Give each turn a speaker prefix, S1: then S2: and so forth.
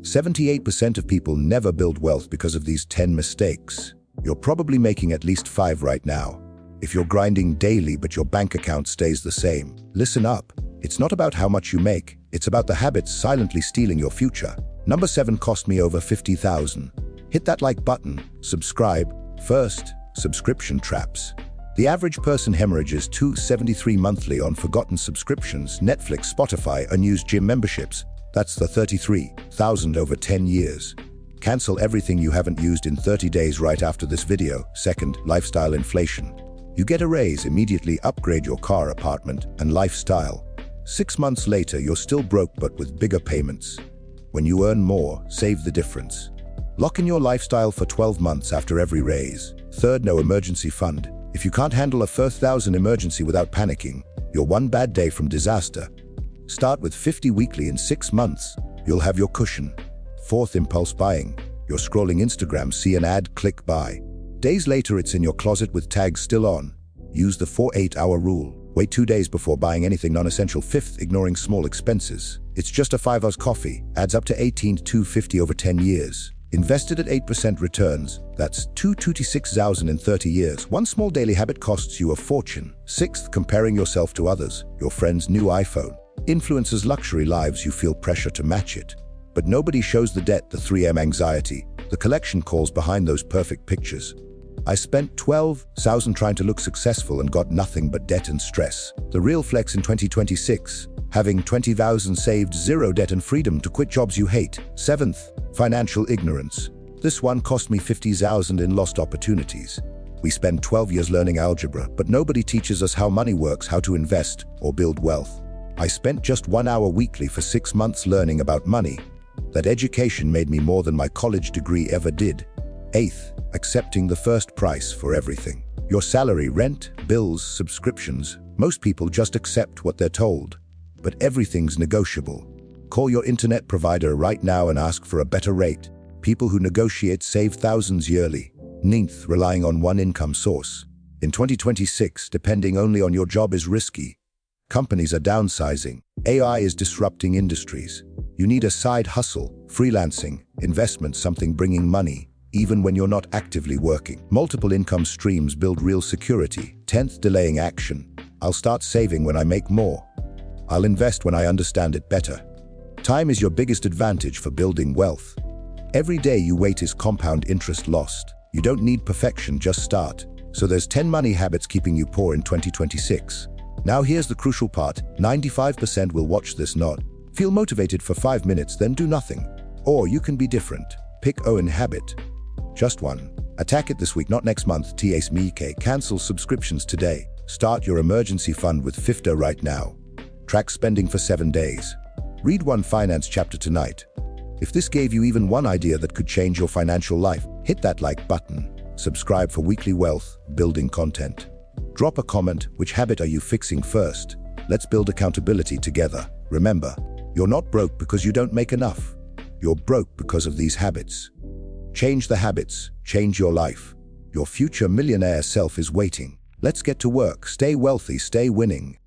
S1: 78% of people never build wealth because of these 10 mistakes. You're probably making at least 5 right now. If you're grinding daily but your bank account stays the same, listen up. It's not about how much you make, it's about the habits silently stealing your future. Number 7 cost me over $50,000. Hit that like button, subscribe. First, subscription traps. The average person hemorrhages $273 monthly on forgotten subscriptions, Netflix, Spotify, unused gym memberships. That's the $33,000 over 10 years. Cancel everything you haven't used in 30 days right after this video. Second, lifestyle inflation. You get a raise, immediately upgrade your car, apartment, and lifestyle. 6 months later, you're still broke but with bigger payments. When you earn more, save the difference. Lock in your lifestyle for 12 months after every raise. Third, no emergency fund. If you can't handle a $1,000 emergency without panicking, you're one bad day from disaster. Start with 50 weekly in 6 months. You'll have your cushion. Fourth, impulse buying. You're scrolling Instagram, see an ad, click buy. Days later, it's in your closet with tags still on. Use the 48-hour rule. Wait 2 days before buying anything non-essential. Fifth, ignoring small expenses. It's just a 5 hours coffee. Adds up to $18,250 over 10 years. Invested at 8% returns, that's $226,000 in 30 years. One small daily habit costs you a fortune. Sixth, comparing yourself to others. Your friend's new iPhone. Influencers' luxury lives, you feel pressure to match it. But nobody shows the debt, the 3M anxiety, the collection calls behind those perfect pictures. I spent $12,000 trying to look successful and got nothing but debt and stress. The real flex in 2026. Having $20,000 saved, 0 debt and freedom to quit jobs you hate. Seventh, financial ignorance. This one cost me $50,000 in lost opportunities. We spend 12 years learning algebra, but nobody teaches us how money works, how to invest or build wealth. I spent just 1 hour weekly for 6 months learning about money. That education made me more than my college degree ever did. Eighth, accepting the first price for everything. Your salary, rent, bills, subscriptions. Most people just accept what they're told. But everything's negotiable. Call your internet provider right now and ask for a better rate. People who negotiate save thousands yearly. Ninth, relying on one income source. In 2026, depending only on your job is risky. Companies are downsizing. AI is disrupting industries. You need a side hustle, freelancing, investment, something bringing money, even when you're not actively working. Multiple income streams build real security. 10th, delaying action. I'll start saving when I make more. I'll invest when I understand it better. Time is your biggest advantage for building wealth. Every day you wait is compound interest lost. You don't need perfection, just start. So there's 10 money habits keeping you poor in 2026. Now here's the crucial part. 95% will watch this, not feel motivated for 5 minutes, then do nothing. Or you can be different. Pick own habit. Just one. Attack it this week, not next month. TSMK. Cancel subscriptions today. Start your emergency fund with FIFTA right now. Track spending for 7 days. Read one finance chapter tonight. If this gave you even one idea that could change your financial life, hit that like button. Subscribe for weekly wealth building content. Drop a comment. Which habit are you fixing first? Let's build accountability together. Remember, you're not broke because you don't make enough. You're broke because of these habits. Change the habits, change your life. Your future millionaire self is waiting. Let's get to work. Stay wealthy, stay winning.